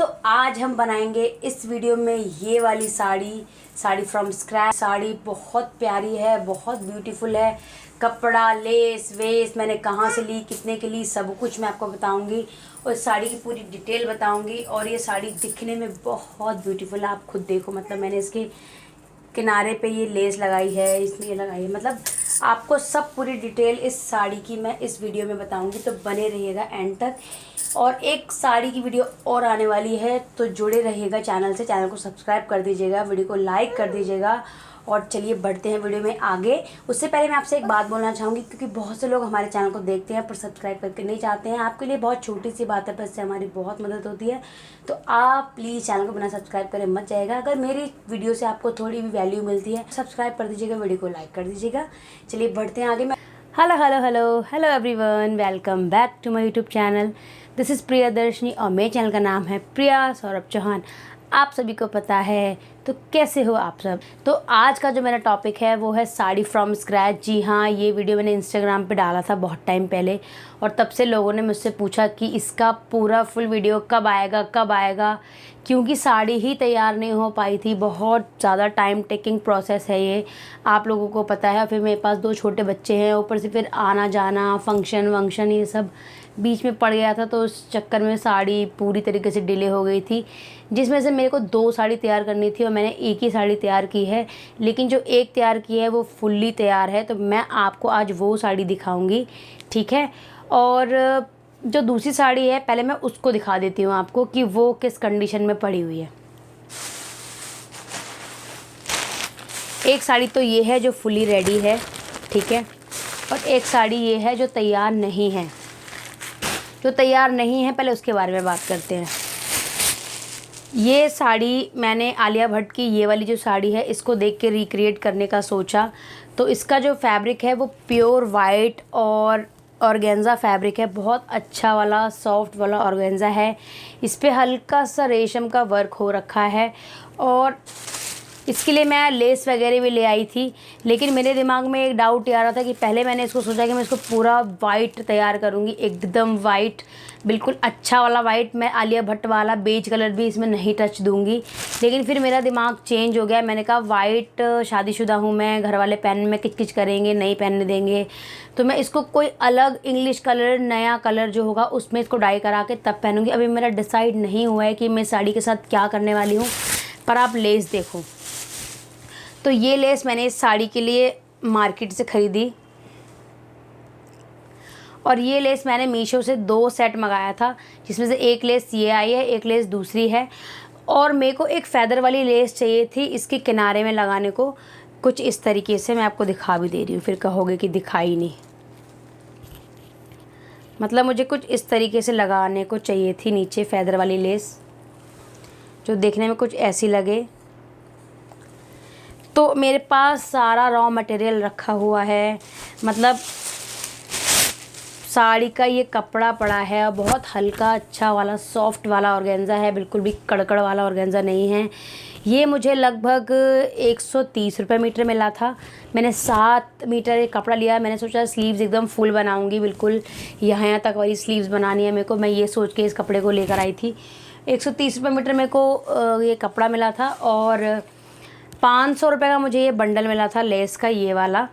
तो आज हम बनाएंगे इस वीडियो में ये वाली साड़ी फ्रॉम स्क्रैच। साड़ी बहुत प्यारी है, बहुत ब्यूटीफुल है। कपड़ा, लेस वेस मैंने कहाँ से ली, कितने की ली, सब कुछ मैं आपको बताऊंगी और साड़ी की पूरी डिटेल बताऊंगी। और ये साड़ी दिखने में बहुत ब्यूटीफुल है, आप खुद देखो। मतलब मैंने इसके किनारे पे ये लेस लगाई है, इसमें ये लगाई है। मतलब आपको सब पूरी डिटेल इस साड़ी की मैं इस वीडियो में बताऊंगी, तो बने रहिएगा एंड तक। और एक साड़ी की वीडियो और आने वाली है, तो जुड़े रहिएगा चैनल से। चैनल को सब्सक्राइब कर दीजिएगा, वीडियो को लाइक कर दीजिएगा। और चलिए बढ़ते हैं वीडियो में आगे। उससे पहले मैं आपसे एक बात बोलना चाहूँगी, क्योंकि बहुत से लोग हमारे चैनल को देखते हैं पर सब्सक्राइब करके नहीं चाहते हैं। आपके लिए बहुत छोटी सी बात है, पर इससे हमारी बहुत मदद होती है। तो आप प्लीज़ चैनल को बिना सब्सक्राइब करे मत जाएगा। अगर मेरी वीडियो से आपको थोड़ी भी वैल्यू मिलती है, सब्सक्राइब कर दीजिएगा, वीडियो को लाइक कर दीजिएगा। चलिए बढ़ते हैं आगे। Hello hello hello hello everyone, welcome back to my YouTube channel. This is Priya Darshani और मेरे चैनल का नाम है प्रिया सौरभ चौहान। आप सभी को पता है, तो कैसे हो आप सब। तो आज का जो मेरा टॉपिक है वो है साड़ी फ्रॉम स्क्रैच। जी हाँ, ये वीडियो मैंने इंस्टाग्राम पे डाला था बहुत टाइम पहले, और तब से लोगों ने मुझसे पूछा कि इसका पूरा फुल वीडियो कब आएगा, क्योंकि साड़ी ही तैयार नहीं हो पाई थी। बहुत ज़्यादा टाइम टेकिंग प्रोसेस है ये, आप लोगों को पता है। फिर मेरे पास 2 छोटे बच्चे हैं, ऊपर से फिर आना जाना, फंक्शन वंक्शन, ये सब बीच में पड़ गया था। तो उस चक्कर में साड़ी पूरी तरीके से डिले हो गई थी, जिसमें से मेरे को 2 साड़ी तैयार करनी थी और मैंने एक ही साड़ी तैयार की है। लेकिन जो एक तैयार की है वो फुल्ली तैयार है, तो मैं आपको आज वो साड़ी दिखाऊंगी, ठीक है। और जो दूसरी साड़ी है, पहले मैं उसको दिखा देती हूँ आपको कि वो किस कंडीशन में पड़ी हुई है। एक साड़ी तो ये है जो फुली रेडी है, ठीक है, और एक साड़ी ये है जो तैयार नहीं है। जो तैयार नहीं है, पहले उसके बारे में बात करते हैं। ये साड़ी मैंने आलिया भट्ट की ये वाली जो साड़ी है, इसको देख के रिक्रिएट करने का सोचा। तो इसका जो फैब्रिक है वो प्योर वाइट और ऑर्गेन्जा फैब्रिक है। बहुत अच्छा वाला सॉफ्ट वाला ऑर्गेन्जा है। इस पे हल्का सा रेशम का वर्क हो रखा है, और इसके लिए मैं लेस वगैरह भी ले आई थी। लेकिन मेरे दिमाग में एक डाउट ये आ रहा था कि पहले मैंने इसको सोचा कि मैं इसको पूरा वाइट तैयार करूँगी, एकदम वाइट, बिल्कुल अच्छा वाला वाइट। मैं आलिया भट्ट वाला बेज कलर भी इसमें नहीं टच दूँगी। लेकिन फिर मेरा दिमाग चेंज हो गया। मैंने कहा वाइट, शादीशुदा हूँ मैं, घर वाले पहनने में किच करेंगे, नहीं पहनने देंगे, तो मैं इसको कोई अलग इंग्लिश कलर, नया कलर जो होगा उसमें इसको डाई करा के तब पहनूँगी। अभी मेरा डिसाइड नहीं हुआ है कि मैं साड़ी के साथ क्या करने वाली हूँ। पर आप लेस देखो, तो ये लेस मैंने इस साड़ी के लिए मार्केट से ख़रीदी, और ये लेस मैंने मीशो से 2 सेट मंगाया था, जिसमें से एक लेस ये आई है, एक लेस दूसरी है। और मेरे को एक फ़ेदर वाली लेस चाहिए थी इसके किनारे में लगाने को, कुछ इस तरीके से। मैं आपको दिखा भी दे रही हूँ, फिर कहोगे कि दिखाई नहीं। मतलब मुझे कुछ इस तरीके से लगाने को चाहिए थी नीचे फ़ेदर वाली लेस, जो देखने में कुछ ऐसी लगे। तो मेरे पास सारा रॉ मटेरियल रखा हुआ है। मतलब साड़ी का ये कपड़ा पड़ा है, और बहुत हल्का अच्छा वाला सॉफ्ट वाला ऑर्गेन्जा है, बिल्कुल भी कड़कड़ वाला ऑर्गेन्जा नहीं है। ये मुझे लगभग 130 रुपये मीटर मिला था। मैंने 7 मीटर एक कपड़ा लिया। मैंने सोचा स्लीव्स एकदम फुल बनाऊंगी, बिल्कुल यहाँ तक वाली स्लीव्स बनानी है मेरे को। मैं ये सोच के इस कपड़े को लेकर आई थी। 130 रुपये मीटर मेरे को ये कपड़ा मिला था, और 500 रुपये का मुझे ये बंडल मिला था लेस का, ये वाला।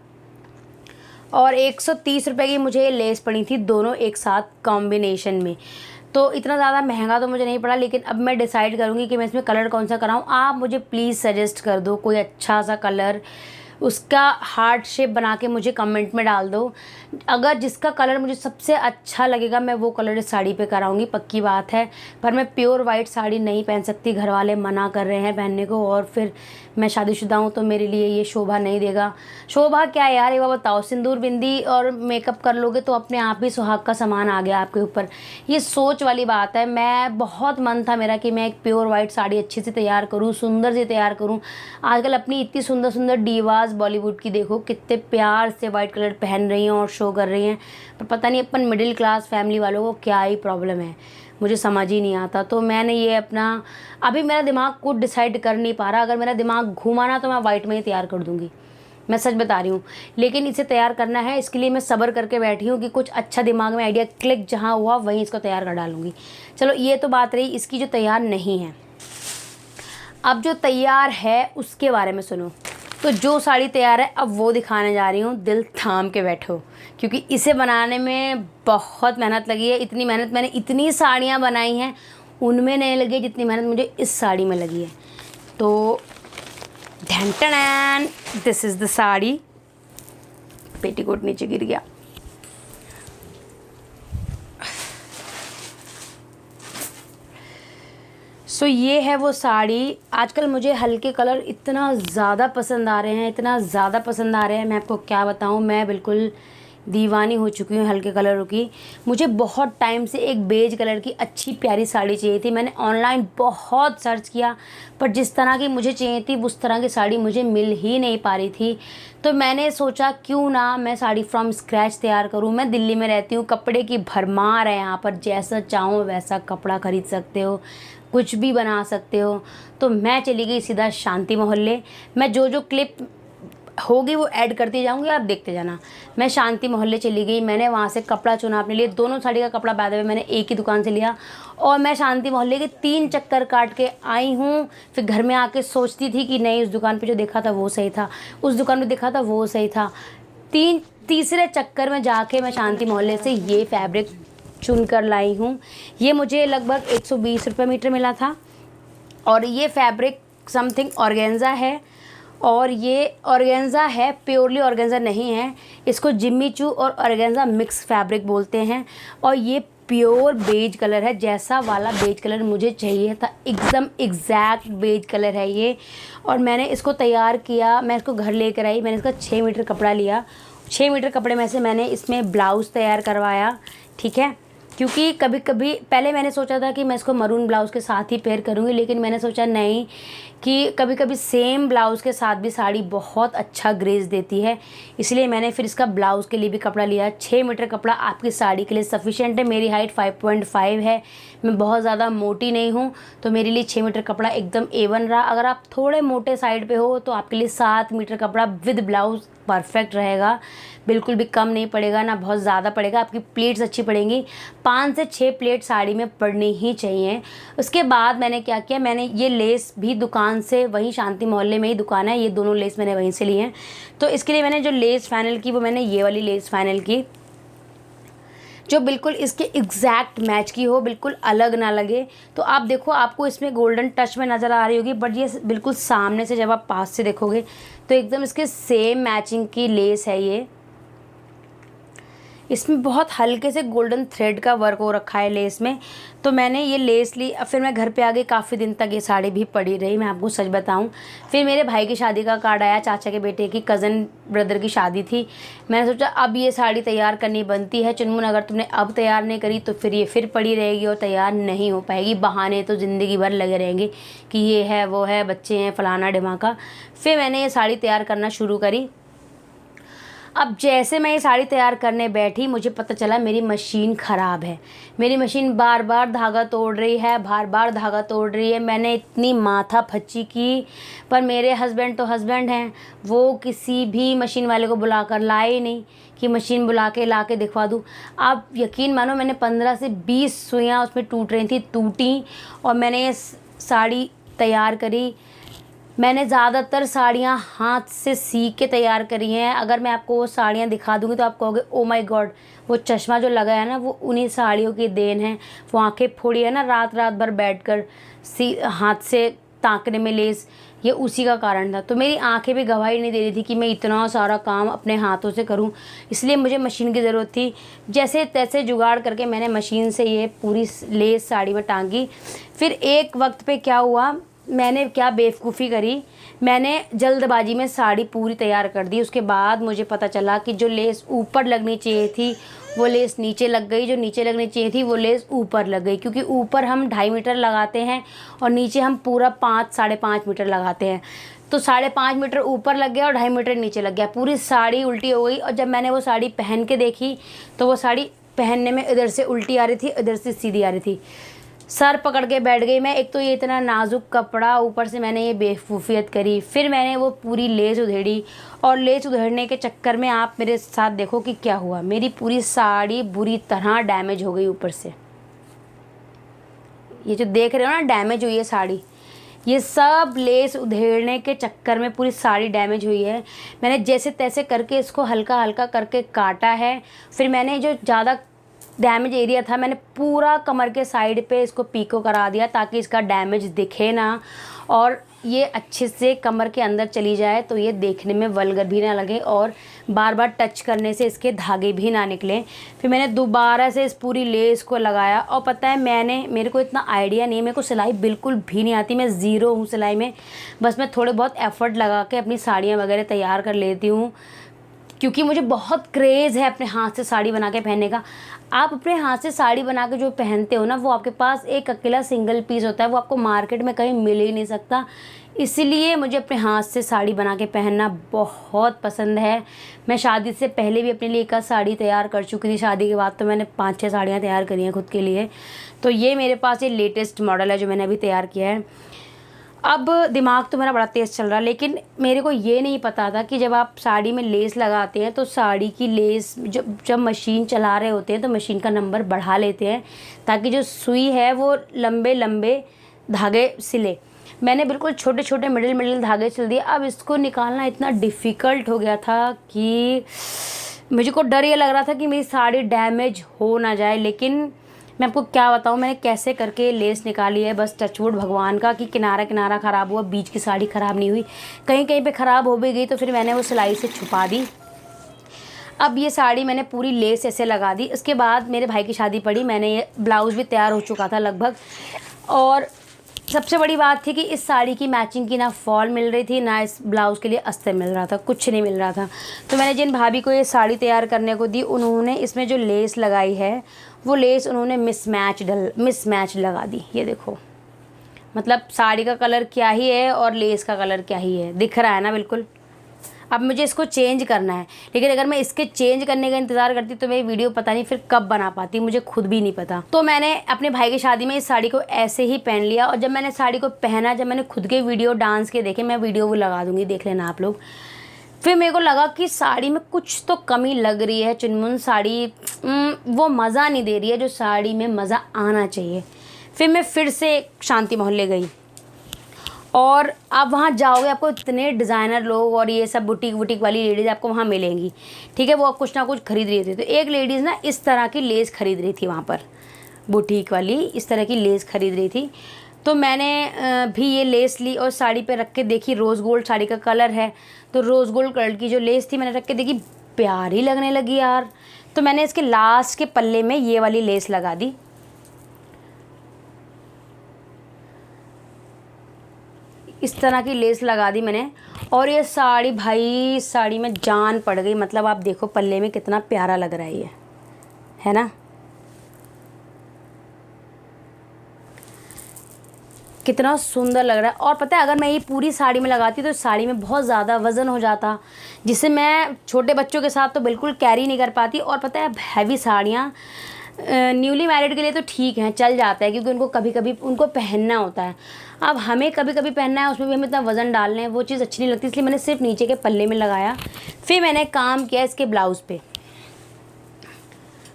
और 130 रुपये की मुझे ये लेस पड़ी थी, दोनों एक साथ कॉम्बिनेशन में। तो इतना ज़्यादा महंगा तो मुझे नहीं पड़ा। लेकिन अब मैं डिसाइड करूँगी कि मैं इसमें कलर कौन सा कराऊँ। आप मुझे प्लीज़ सजेस्ट कर दो कोई अच्छा सा कलर, उसका हार्ट शेप बना के मुझे कमेंट में डाल दो। अगर जिसका कलर मुझे सबसे अच्छा लगेगा, मैं वो कलर इस साड़ी पे कराऊंगी, पक्की बात है। पर मैं प्योर वाइट साड़ी नहीं पहन सकती, घर वाले मना कर रहे हैं पहनने को, और फिर मैं शादीशुदा हूँ तो मेरे लिए ये शोभा नहीं देगा। शोभा क्या यार, ये बताओ, सिंदूर बिंदी और मेकअप कर लोगे तो अपने आप ही सुहाग का सामान आ गया आपके ऊपर। ये सोच वाली बात है। मैं बहुत मन था मेरा कि मैं एक प्योर वाइट साड़ी अच्छी से तैयार करूँ, सुंदर से तैयार करूँ। आजकल अपनी इतनी सुंदर सुंदर डीवाज बॉलीवुड की देखो, कितने प्यार से वाइट कलर पहन रही हैं और शो कर रही हैं। पर पता नहीं अपन मिडिल क्लास फैमिली वालों को क्या ही प्रॉब्लम है, मुझे समझ ही नहीं आता। तो मैंने ये अपना, अभी मेरा दिमाग कुछ डिसाइड कर नहीं पा रहा। अगर मेरा दिमाग घूमा ना तो मैं वाइट में ही तैयार कर दूँगी। मैं सच बता रही हूँ। लेकिन इसे तैयार करना है, इसके लिए मैं सब्र करके बैठी हूँ कि कुछ अच्छा दिमाग में आइडिया क्लिक जहाँ हुआ वहीं इसको तैयार कर डालूँगी। चलो ये तो बात रही इसकी जो तैयार नहीं है। अब जो तैयार है उसके बारे में सुनो। तो जो साड़ी तैयार है अब वो दिखाने जा रही हूँ, दिल थाम के बैठो, क्योंकि इसे बनाने में बहुत मेहनत लगी है। इतनी मेहनत मैंने इतनी साड़ियाँ बनाई हैं उनमें नहीं लगी है जितनी मेहनत मुझे इस साड़ी में लगी है। तो ढन this is the sari. Petticoat नीचे गिर गया। सो ये है वो साड़ी। आजकल मुझे हल्के कलर इतना ज़्यादा पसंद आ रहे हैं, इतना ज़्यादा पसंद आ रहे हैं, मैं आपको क्या बताऊँ। मैं बिल्कुल दीवानी हो चुकी हूँ हल्के कलरों की। मुझे बहुत टाइम से एक बेज कलर की अच्छी प्यारी साड़ी चाहिए थी। मैंने ऑनलाइन बहुत सर्च किया पर जिस तरह की मुझे चाहिए थी उस तरह की साड़ी मुझे मिल ही नहीं पा रही थी। तो मैंने सोचा क्यों ना मैं साड़ी फ्रॉम स्क्रैच तैयार करूँ। मैं दिल्ली में रहती हूँ, कपड़े की भरमार है यहाँ पर, जैसा चाहो वैसा कपड़ा ख़रीद सकते हो, कुछ भी बना सकते हो। तो मैं चली गई सीधा शांति मोहल्ले। मैं जो जो क्लिप होगी वो ऐड करती जाऊंगी, आप देखते जाना। मैं शांति मोहल्ले चली गई, मैंने वहाँ से कपड़ा चुना अपने लिए। दोनों साड़ी का कपड़ा बाय द वे मैंने एक ही दुकान से लिया और मैं शांति मोहल्ले के 3 चक्कर काट के आई हूँ। फिर घर में आके सोचती थी कि नहीं, उस दुकान पे जो देखा था वो सही था, उस दुकान पे देखा था वो सही था। तीसरे चक्कर में जाके मैं शांति मोहल्ले से ये फैब्रिक चुन कर लाई हूँ। ये मुझे लगभग 120 रुपये मीटर मिला था और ये फैब्रिक समथिंग ऑर्गेन्जा है। और ये ऑर्गेन्जा है, प्योरली ऑर्गेन्जा नहीं है। इसको जिम्मी चू और ऑर्गेन्जा मिक्स फैब्रिक बोलते हैं। और ये प्योर बेज कलर है, जैसा वाला बेज कलर मुझे चाहिए था, एकदम एग्जैक्ट बेज कलर है ये। और मैंने इसको तैयार किया, मैं इसको घर लेकर आई। मैंने इसका 6 मीटर कपड़ा लिया। 6 मीटर कपड़े में से मैंने इसमें ब्लाउज़ तैयार करवाया, ठीक है। क्योंकि कभी कभी पहले मैंने सोचा था कि मैं इसको मरून ब्लाउज़ के साथ ही पेयर करूँगी, लेकिन मैंने सोचा नहीं, कि कभी कभी सेम ब्लाउज़ के साथ भी साड़ी बहुत अच्छा ग्रेस देती है। इसलिए मैंने फिर इसका ब्लाउज़ के लिए भी कपड़ा लिया। 6 मीटर कपड़ा आपकी साड़ी के लिए सफिशेंट है। मेरी हाइट 5.5 है, मैं बहुत ज़्यादा मोटी नहीं हूँ, तो मेरे लिए 6 मीटर कपड़ा एकदम A1 रहा। अगर आप थोड़े मोटे साइड पे हो तो आपके लिए 7 मीटर कपड़ा विद ब्लाउज़ परफेक्ट रहेगा। बिल्कुल भी कम नहीं पड़ेगा, ना बहुत ज़्यादा पड़ेगा, आपकी प्लेट्स अच्छी पड़ेंगी। 5 से 6 प्लेट साड़ी में पड़नी ही चाहिए। उसके बाद मैंने क्या किया, मैंने ये लेस भी दुकान से, वहीं शांति मोहल्ले में ही दुकान है, ये दोनों लेस मैंने वहीं से ली हैं। तो इसके लिए मैंने जो लेस फाइनल की वो मैंने ये वाली लेस फाइनल की, जो बिल्कुल इसके एग्जैक्ट मैच की हो, बिल्कुल अलग ना लगे। तो आप देखो, आपको इसमें गोल्डन टच में नज़र आ रही होगी, बट ये बिल्कुल सामने से जब आप पास से देखोगे तो एकदम इसके सेम मैचिंग की लेस है ये। इसमें बहुत हल्के से गोल्डन थ्रेड का वर्क हो रखा है लेस में। तो मैंने ये लेस ली। अब फिर मैं घर पे आ गई, काफ़ी दिन तक ये साड़ी भी पड़ी रही, मैं आपको सच बताऊं। फिर मेरे भाई की शादी का कार्ड आया, चाचा के बेटे की कज़न ब्रदर की शादी थी। मैंने सोचा अब ये साड़ी तैयार करनी बनती है चुनमुन, अगर तुमने अब तैयार नहीं करी तो फिर ये फिर पड़ी रहेगी और तैयार नहीं हो पाएगी। बहाने तो ज़िंदगी भर लगे रहेंगे कि ये है वो है, बच्चे हैं, फलाना ढिमाका। फिर मैंने ये साड़ी तैयार करना शुरू करी। अब जैसे मैं ये साड़ी तैयार करने बैठी, मुझे पता चला मेरी मशीन ख़राब है। मेरी मशीन बार बार धागा तोड़ रही है, बार बार धागा तोड़ रही है। मैंने इतनी माथा फच्ची की, पर मेरे हस्बैंड तो हस्बैंड हैं, वो किसी भी मशीन वाले को बुलाकर लाए ही नहीं कि मशीन ला के दिखवा दूँ। आप यकीन मानो, मैंने 15 से 20 सुइयाँ उसमें टूट रही थी, टूटी, और मैंने ये साड़ी तैयार करी। मैंने ज़्यादातर साड़ियाँ हाथ से सी के तैयार करी हैं। अगर मैं आपको वो साड़ियाँ दिखा दूँगी तो आप कहोगे ओ माय गॉड, वो चश्मा जो लगा है ना वो उन्हीं साड़ियों की देन है। वो आंखें फोड़ी है ना रात रात भर बैठकर हाथ से ताकने में लेस, ये उसी का कारण था। तो मेरी आंखें भी गवाही नहीं दे रही थी कि मैं इतना सारा काम अपने हाथों से करूं, इसलिए मुझे मशीन की ज़रूरत थी। जैसे तैसे जुगाड़ करके मैंने मशीन से ये पूरी लेस साड़ी में टांगी। फिर एक वक्त पे क्या हुआ, मैंने क्या बेवकूफ़ी करी, मैंने जल्दबाजी में साड़ी पूरी तैयार कर दी। उसके बाद मुझे पता चला कि जो लेस ऊपर लगनी चाहिए थी वो लेस नीचे लग गई, जो नीचे लगनी चाहिए थी वो लेस ऊपर लग गई। क्योंकि ऊपर हम 2.5 मीटर लगाते हैं और नीचे हम पूरा 5-5.5 मीटर लगाते हैं। तो 5.5 मीटर ऊपर लग गया और 2.5 मीटर नीचे लग गया, पूरी साड़ी उल्टी हो गई। और जब मैंने वो साड़ी पहन के देखी तो वो साड़ी पहनने में इधर से उल्टी आ रही थी, इधर से सीधी आ रही थी। सर पकड़ के बैठ गई मैं। एक तो ये इतना नाजुक कपड़ा, ऊपर से मैंने ये बेवकूफ़ियत करी, फिर मैंने वो पूरी लेस उधेड़ी, और लेस उधेड़ने के चक्कर में आप मेरे साथ देखो कि क्या हुआ। मेरी पूरी साड़ी बुरी तरह डैमेज हो गई ऊपर से। ये जो देख रहे हो ना डैमेज हुई है साड़ी, ये सब लेस उधेड़ने के चक्कर में पूरी साड़ी डैमेज हुई है। मैंने जैसे तैसे करके इसको हल्का हल्का करके काटा है। फिर मैंने जो ज़्यादा डैमेज एरिया था मैंने पूरा कमर के साइड पे इसको पीको करा दिया ताकि इसका डैमेज दिखे ना, और ये अच्छे से कमर के अंदर चली जाए, तो ये देखने में वल्गर भी ना लगे और बार बार टच करने से इसके धागे भी ना निकलें। फिर मैंने दोबारा से इस पूरी लेस को लगाया। और पता है मेरे को इतना आइडिया नहीं है, मेरे को सिलाई बिल्कुल भी नहीं आती, मैं ज़ीरो हूँ सिलाई में। बस मैं थोड़े बहुत एफ़र्ट लगा के अपनी साड़ियाँ वगैरह तैयार कर लेती हूँ, क्योंकि मुझे बहुत क्रेज़ है अपने हाथ से साड़ी बना के पहनने का। आप अपने हाथ से साड़ी बना के जो पहनते हो ना, वो आपके पास एक अकेला सिंगल पीस होता है, वो आपको मार्केट में कहीं मिल ही नहीं सकता। इसीलिए मुझे अपने हाथ से साड़ी बना के पहनना बहुत पसंद है। मैं शादी से पहले भी अपने लिए एक साड़ी तैयार कर चुकी थी, शादी के बाद तो मैंने 5-6 साड़ियाँ तैयार करी हैं खुद के लिए। तो ये मेरे पास ये लेटेस्ट मॉडल है जो मैंने अभी तैयार किया है। अब दिमाग तो मेरा बड़ा तेज़ चल रहा है, लेकिन मेरे को ये नहीं पता था कि जब आप साड़ी में लेस लगाते हैं तो साड़ी की लेस जब मशीन चला रहे होते हैं तो मशीन का नंबर बढ़ा लेते हैं ताकि जो सुई है वो लंबे लंबे धागे सिले। मैंने बिल्कुल छोटे छोटे मिडिल धागे सिल दिए। अब इसको निकालना इतना डिफ़िकल्ट हो गया था कि मुझे को डर ये लग रहा था कि मेरी साड़ी डैमेज हो ना जाए। लेकिन मैं आपको क्या बताऊँ मैंने कैसे करके लेस निकाली है। बस टचवुड भगवान का कि किनारा किनारा ख़राब हुआ, बीच की साड़ी ख़राब नहीं हुई। कहीं कहीं पे ख़राब हो भी गई तो फिर मैंने वो सिलाई से छुपा दी। अब ये साड़ी मैंने पूरी लेस ऐसे लगा दी। उसके बाद मेरे भाई की शादी पड़ी, मैंने ये ब्लाउज़ भी तैयार हो चुका था लगभग। और सबसे बड़ी बात थी कि इस साड़ी की मैचिंग की ना फॉल मिल रही थी, ना इस ब्लाउज़ के लिए अस्तर मिल रहा था, कुछ नहीं मिल रहा था। तो मैंने जिन भाभी को ये साड़ी तैयार करने को दी, उन्होंने इसमें जो लेस लगाई है वो लेस उन्होंने मिसमैच लगा दी। ये देखो, मतलब साड़ी का कलर क्या ही है और लेस का कलर क्या ही है, दिख रहा है ना बिल्कुल। अब मुझे इसको चेंज करना है, लेकिन अगर मैं इसके चेंज करने का इंतज़ार करती तो मेरी वीडियो पता नहीं फिर कब बना पाती, मुझे खुद भी नहीं पता। तो मैंने अपने भाई की शादी में इस साड़ी को ऐसे ही पहन लिया। और जब मैंने साड़ी को पहना, जब मैंने खुद के वीडियो डांस के देखे, मैं वीडियो वो लगा दूँगी, देख लेना आप लोग। फिर मेरे को लगा कि साड़ी में कुछ तो कमी लग रही है, चुनमुन साड़ी वो मज़ा नहीं दे रही है जो साड़ी में मज़ा आना चाहिए। फिर मैं फिर से शांति मोहल्ले गई, और आप वहाँ जाओगे आपको इतने डिज़ाइनर लोग और ये सब बुटीक वाली लेडीज़ आपको वहाँ मिलेंगी, ठीक है। वो कुछ ना कुछ खरीद रही थी। तो एक लेडीज़ ना इस तरह की लेस खरीद रही थी वहाँ पर, बुटीक वाली इस तरह की लेस खरीद रही थी। तो मैंने भी ये लेस ली और साड़ी पे रख के देखी। रोज़ गोल्ड साड़ी का कलर है, तो रोज़ गोल्ड कलर की जो लेस थी मैंने रख के देखी, प्यारी लगने लगी यार। तो मैंने इसके लास्ट के पल्ले में ये वाली लेस लगा दी। इस तरह की लेस लगा दी मैंने, और ये साड़ी भाई साड़ी में जान पड़ गई। मतलब आप देखो पल्ले में कितना प्यारा लग रहा है ये, है ना, कितना सुंदर लग रहा है। और पता है अगर मैं ये पूरी साड़ी में लगाती तो साड़ी में बहुत ज़्यादा वज़न हो जाता, जिससे मैं छोटे बच्चों के साथ तो बिल्कुल कैरी नहीं कर पाती। और पता है हैवी साड़ियाँ न्यूली मैरिड के लिए तो ठीक हैं, चल जाता है, क्योंकि उनको कभी कभी उनको पहनना होता है। अब हमें कभी कभी पहनना है, उसमें भी हमें इतना वज़न डालना है, वो चीज़ अच्छी नहीं लगती, इसलिए मैंने सिर्फ नीचे के पल्ले में लगाया। फिर मैंने काम किया इसके ब्लाउज़ पे।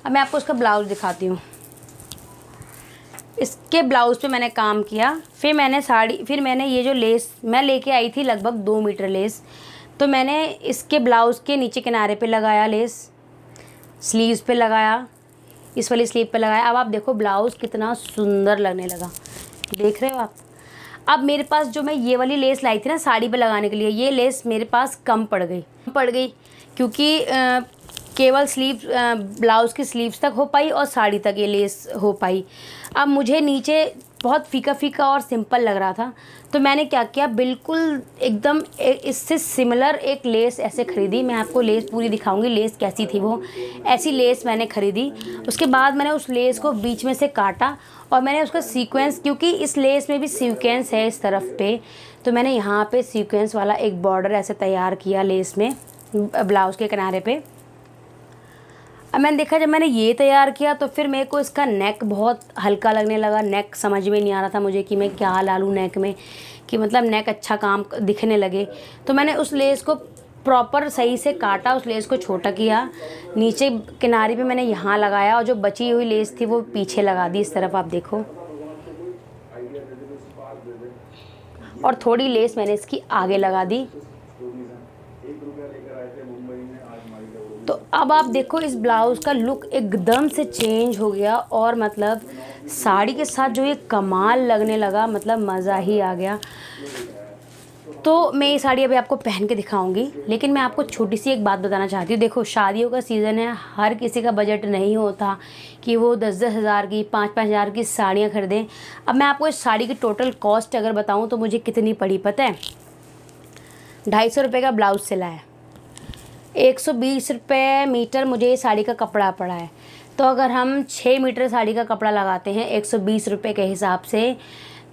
अब मैं आपको उसका ब्लाउज़ दिखाती हूँ। इसके ब्लाउज़ पे मैंने काम किया। फिर मैंने ये जो लेस मैं लेके आई थी लगभग 2 मीटर लेस, तो मैंने इसके ब्लाउज़ के नीचे किनारे पे लगाया लेस, स्लीव्स पे लगाया, इस वाली स्लीव पे लगाया। अब आप देखो ब्लाउज़ कितना सुंदर लगने लगा, देख रहे हो आप। अब मेरे पास जो मैं ये वाली लेस लाई थी ना साड़ी पे लगाने के लिए, ये लेस मेरे पास कम पड़ गई क्योंकि केवल ब्लाउज़ की स्लीव्स तक हो पाई और साड़ी तक ये लेस हो पाई। अब मुझे नीचे बहुत फीका फीका और सिंपल लग रहा था, तो मैंने क्या किया, बिल्कुल एकदम इससे सिमिलर एक लेस ऐसे ख़रीदी। मैं आपको लेस पूरी दिखाऊंगी लेस कैसी थी, वो ऐसी लेस मैंने ख़रीदी। उसके बाद मैंने उस लेस को बीच में से काटा और मैंने उसका सीक्वेंस, क्योंकि इस लेस में भी सीक्वेंस है इस तरफ पे, तो मैंने यहाँ पे सीक्वेंस वाला एक बॉर्डर ऐसे तैयार किया लेस में ब्लाउज़ के किनारे पे। अब मैंने देखा जब मैंने ये तैयार किया तो फिर मेरे को इसका नेक बहुत हल्का लगने लगा। नेक समझ में नहीं आ रहा था मुझे कि मैं क्या डालूँ नेक में, कि मतलब नेक अच्छा काम दिखने लगे। तो मैंने उस लेस को प्रॉपर सही से काटा, उस लेस को छोटा किया, नीचे किनारे पे मैंने यहाँ लगाया और जो बची हुई लेस थी वो पीछे लगा दी इस तरफ, आप देखो। और थोड़ी लेस मैंने इसकी आगे लगा दी। तो अब आप देखो इस ब्लाउज़ का लुक एकदम से चेंज हो गया और मतलब साड़ी के साथ जो ये कमाल लगने लगा, मतलब मज़ा ही आ गया। तो मैं ये साड़ी अभी आपको पहन के दिखाऊंगी, लेकिन मैं आपको छोटी सी एक बात बताना चाहती हूँ। देखो शादियों का सीज़न है, हर किसी का बजट नहीं होता कि वो 10-10 हज़ार की 5-5 हज़ार की साड़ियाँ खरीदें। अब मैं आपको इस साड़ी की टोटल कॉस्ट अगर बताऊँ तो मुझे कितनी पड़ी पता है? 250 रुपये का ब्लाउज़ सिला है, 120 रुपये मीटर मुझे ये साड़ी का कपड़ा पड़ा है। तो अगर हम 6 मीटर साड़ी का कपड़ा लगाते हैं 120 रुपये के हिसाब से,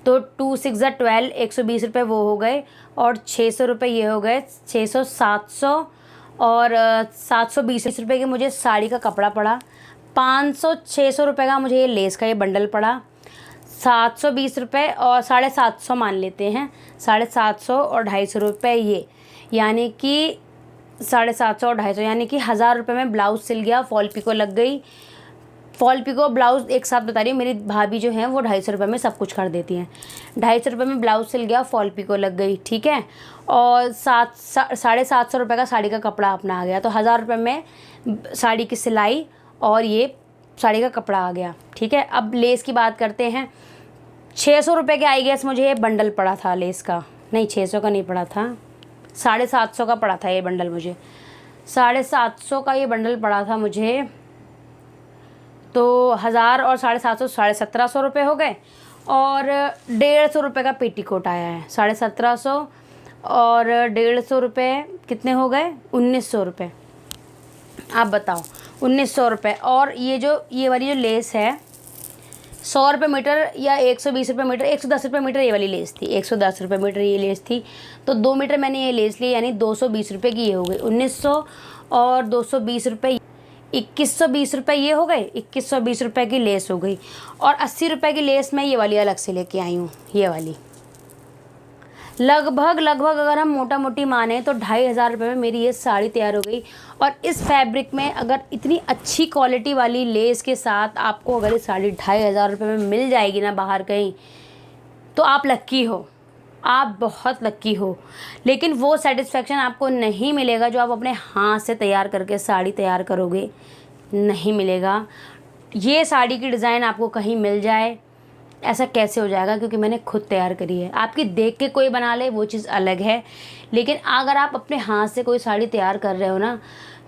तो 2 6 12, 120 रुपये वो हो गए और 600 रुपये ये हो गए, 600 700 और 720 रुपये के मुझे साड़ी का कपड़ा पड़ा। 500-600 रुपये का मुझे ये लेस का ये बंडल पड़ा। 720 रुपये और 750 मान लेते हैं, 750 और 250 रुपये ये, यानी कि 750 और 250, यानी कि 1000 रुपये में ब्लाउज़ सिल गया। फॉल पिको लग गई। फॉल पिको ब्लाउज़ एक साथ बता रही हूँ, मेरी भाभी जो हैं वो 250 रुपये में सब कुछ कर देती हैं। 250 रुपये में ब्लाउज़ सिल गया, फॉल पिको लग गई, ठीक है। और 750 रुपये का साड़ी का कपड़ा अपना आ गया। तो 1000 रुपये में साड़ी की सिलाई और ये साड़ी का कपड़ा आ गया, ठीक है। अब लेस की बात करते हैं। 600 रुपये के आई गेस मुझे ये बंडल पड़ा था लेस का, नहीं 600 का नहीं पड़ा था, 750 का पड़ा था ये बंडल मुझे। 750 का ये बंडल पड़ा था मुझे। तो 1000 और 750 1750 रुपये हो गए। और 150 रुपये का पेटीकोट आया है। 1750 और 150 रुपये कितने हो गए? 1900 रुपये। आप बताओ, 1900 रुपये। और ये वाली जो लेस है 100 रुपये मीटर या 120 रुपये मीटर, 110 रुपये मीटर ये वाली लेस थी, 110 रुपये मीटर ये लेस थी। तो 2 मीटर मैंने ये लेस ली, यानी 220 रुपये की ये हो गई। 1900 और 220 रुपये, 2120 रुपये ये हो गए। 2120 रुपये की लेस हो गई। और 80 रुपये की लेस मैं ये वाली अलग से लेके आई हूँ, ये वाली। लगभग अगर हम मोटा मोटी माने तो 2500 रुपये में मेरी ये साड़ी तैयार हो गई। और इस फैब्रिक में अगर इतनी अच्छी क्वालिटी वाली लेस के साथ आपको अगर ये साड़ी 2500 रुपये में मिल जाएगी ना बाहर कहीं, तो आप लक्की हो, आप बहुत लक्की हो। लेकिन वो सेटिस्फेक्शन आपको नहीं मिलेगा जो आप अपने हाथ से तैयार करके साड़ी तैयार करोगे, नहीं मिलेगा। ये साड़ी की डिज़ाइन आपको कहीं मिल जाए ऐसा कैसे हो जाएगा? क्योंकि मैंने खुद तैयार करी है। आपकी देख के कोई बना ले वो चीज़ अलग है, लेकिन अगर आप अपने हाथ से कोई साड़ी तैयार कर रहे हो ना,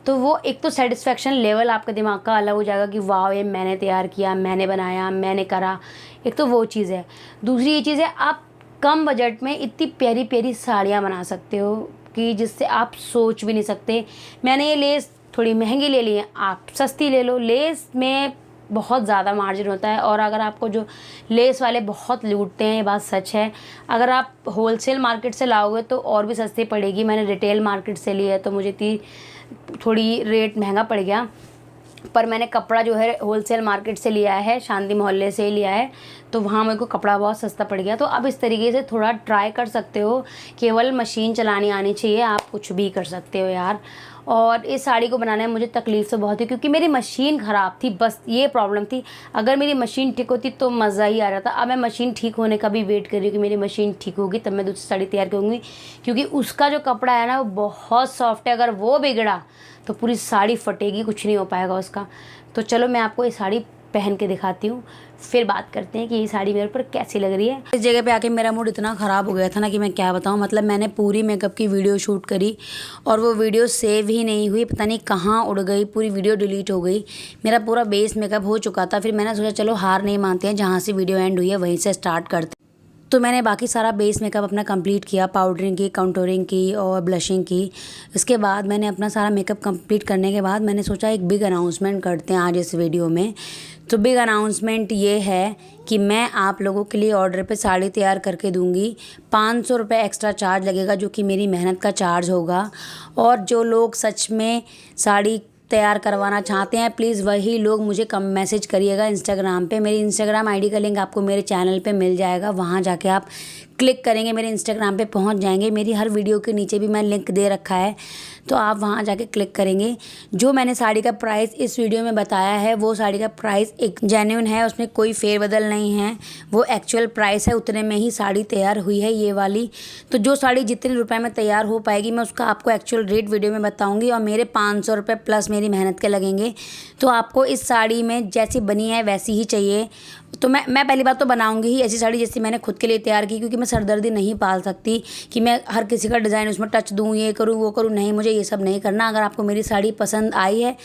तो वो एक तो सेटिस्फेक्शन लेवल आपके दिमाग का अलग हो जाएगा कि वाह ये मैंने तैयार किया, मैंने बनाया, मैंने करा। एक तो वो चीज़ है। दूसरी ये चीज़ है, आप कम बजट में इतनी प्यारी प्यारी साड़ियाँ बना सकते हो कि जिससे आप सोच भी नहीं सकते। मैंने ये लेस थोड़ी महंगी ले ली है, आप सस्ती ले लो। लेस में बहुत ज़्यादा मार्जिन होता है, और अगर आपको जो लेस वाले बहुत लूटते हैं, ये बात सच है। अगर आप होलसेल मार्केट से लाओगे तो और भी सस्ती पड़ेगी। मैंने रिटेल मार्केट से लिया है तो मुझे थोड़ी रेट महंगा पड़ गया, पर मैंने कपड़ा जो है होलसेल मार्केट से लिया है, शांति मोहल्ले से ही लिया है, तो वहाँ मेरे को कपड़ा बहुत सस्ता पड़ गया। तो अब इस तरीके से थोड़ा ट्राई कर सकते हो। केवल मशीन चलानी आनी चाहिए, आप कुछ भी कर सकते हो यार। और इस साड़ी को बनाने में मुझे तकलीफ़ तो बहुत थी, क्योंकि मेरी मशीन ख़राब थी, बस ये प्रॉब्लम थी। अगर मेरी मशीन ठीक होती तो मज़ा ही आ रहा था। अब मैं मशीन ठीक होने का भी वेट कर रही हूँ कि मेरी मशीन ठीक होगी तब मैं दूसरी साड़ी तैयार करूँगी, क्योंकि उसका जो कपड़ा है ना वो बहुत सॉफ्ट है। अगर वो बिगड़ा तो पूरी साड़ी फटेगी, कुछ नहीं हो पाएगा उसका। तो चलो मैं आपको ये साड़ी पहन के दिखाती हूँ, फिर बात करते हैं कि ये साड़ी मेरे ऊपर कैसी लग रही है। इस जगह पे आके मेरा मूड इतना ख़राब हो गया था ना कि मैं क्या बताऊँ। मतलब मैंने पूरी मेकअप की वीडियो शूट करी और वो वीडियो सेव ही नहीं हुई, पता नहीं कहाँ उड़ गई, पूरी वीडियो डिलीट हो गई। मेरा पूरा बेस मेकअप हो चुका था। फिर मैंने सोचा चलो हार नहीं मानते हैं, जहाँ से वीडियो एंड हुई है वहीं से स्टार्ट करते। तो मैंने बाकी सारा बेस मेकअप अपना कंप्लीट किया, पाउडरिंग की, काउंटरिंग की और ब्लशिंग की। इसके बाद मैंने अपना सारा मेकअप कंप्लीट करने के बाद मैंने सोचा एक बिग अनाउंसमेंट करते हैं आज इस वीडियो में। तो बिग अनाउंसमेंट ये है कि मैं आप लोगों के लिए ऑर्डर पे साड़ी तैयार करके दूंगी। 500 रुपये एक्स्ट्रा चार्ज लगेगा, जो कि मेरी मेहनत का चार्ज होगा। और जो लोग सच में साड़ी तैयार करवाना चाहते हैं प्लीज़ वही लोग मुझे कम मैसेज करिएगा इंस्टाग्राम पे। मेरी इंस्टाग्राम आईडी का लिंक आपको मेरे चैनल पे मिल जाएगा, वहाँ जाके आप क्लिक करेंगे मेरे इंस्टाग्राम पे पहुंच जाएंगे। मेरी हर वीडियो के नीचे भी मैं लिंक दे रखा है, तो आप वहां जाके क्लिक करेंगे। जो मैंने साड़ी का प्राइस इस वीडियो में बताया है वो साड़ी का प्राइस एक जेन्युइन है, उसमें कोई फेरबदल नहीं है, वो एक्चुअल प्राइस है, उतने में ही साड़ी तैयार हुई है ये वाली। तो जो साड़ी जितने रुपए में तैयार हो पाएगी मैं उसका आपको एक्चुअल रेट वीडियो में बताऊँगी, और मेरे 500 रुपये प्लस मेरी मेहनत के लगेंगे। तो आपको इस साड़ी में जैसी बनी है वैसी ही चाहिए। तो मैं पहली बात तो बनाऊंगी ही ऐसी साड़ी जैसी मैंने खुद के लिए तैयार की, क्योंकि मैं सरदर्दी नहीं पाल सकती कि मैं हर किसी का डिज़ाइन उसमें टच दूँ, ये करूँ वो करूँ, नहीं, मुझे ये सब नहीं करना। अगर आपको मेरी साड़ी पसंद आई है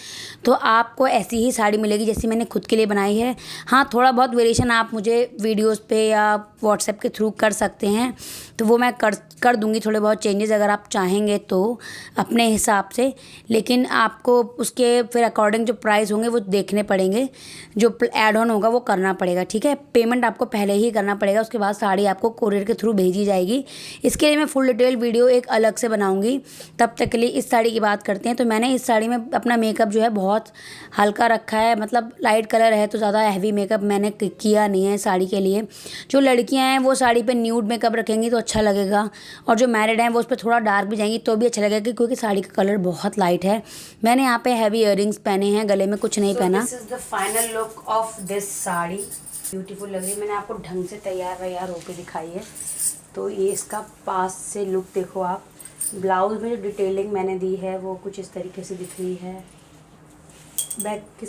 तो आपको ऐसी ही साड़ी मिलेगी जैसी मैंने खुद के लिए बनाई है। हाँ, थोड़ा बहुत वेरिएशन आप मुझे वीडियोज़ पे या व्हाट्सएप के थ्रू कर सकते हैं, तो वो मैं कर दूँगी थोड़े बहुत चेंजेस अगर आप चाहेंगे तो अपने हिसाब से। लेकिन आपको उसके फिर अकॉर्डिंग जो प्राइस होंगे वो देखने पड़ेंगे, जो ऐड ऑन होगा वो करना पड़ेगा, ठीक है। पेमेंट आपको पहले ही करना पड़ेगा, उसके बाद साड़ी आपको कोरियर के थ्रू भेजी जाएगी। इसके लिए मैं फुल डिटेल वीडियो एक अलग से बनाऊंगी। तब तक के लिए इस साड़ी की बात करते हैं। तो मैंने इस साड़ी में अपना मेकअप जो है बहुत हल्का रखा है, मतलब लाइट कलर है तो ज़्यादा हैवी मेकअप मैंने किया नहीं है साड़ी के लिए। जो लड़कियाँ हैं वो साड़ी पर न्यूड मेकअप रखेंगी तो अच्छा लगेगा, और जो मैरिड हैं वो उस पर थोड़ा डार्क भी जाएंगी तो भी अच्छा लगेगा, क्योंकि साड़ी का कलर बहुत लाइट है। मैंने यहाँ पे हैवी इयररिंग्स पहने हैं, गले में कुछ नहीं पहना। This is the final look of this sari. Beautiful लग रही है। मैंने आपको ढंग से तैयार होके दिखाई है। तो ये इसका पास से लुक देखो आप। ब्लाउज में जो डिटेलिंग मैंने दी है वो कुछ इस तरीके से दिख रही है। बैक के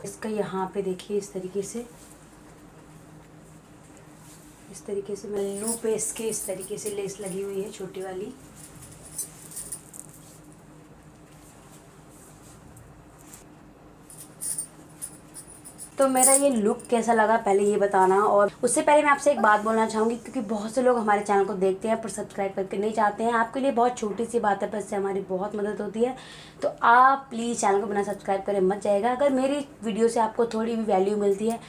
इसका यहाँ पे देखिए इस तरीके से मल्लू पे इसके इस तरीके से लेस लगी हुई है छोटी वाली। तो मेरा ये लुक कैसा लगा पहले ये बताना। और उससे पहले मैं आपसे एक बात बोलना चाहूँगी, क्योंकि बहुत से लोग हमारे चैनल को देखते हैं पर सब्सक्राइब करके नहीं चाहते हैं। आपके लिए बहुत छोटी सी बात है पर इससे हमारी बहुत मदद होती है। तो आप प्लीज़ चैनल को बिना सब्सक्राइब करे मत जाएगा। अगर मेरी वीडियो से आपको थोड़ी भी वैल्यू मिलती है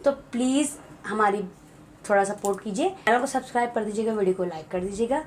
तो प्लीज़ हमारी थोड़ा सपोर्ट कीजिए, चैनल को सब्सक्राइब कर दीजिएगा, वीडियो को लाइक कर दीजिएगा।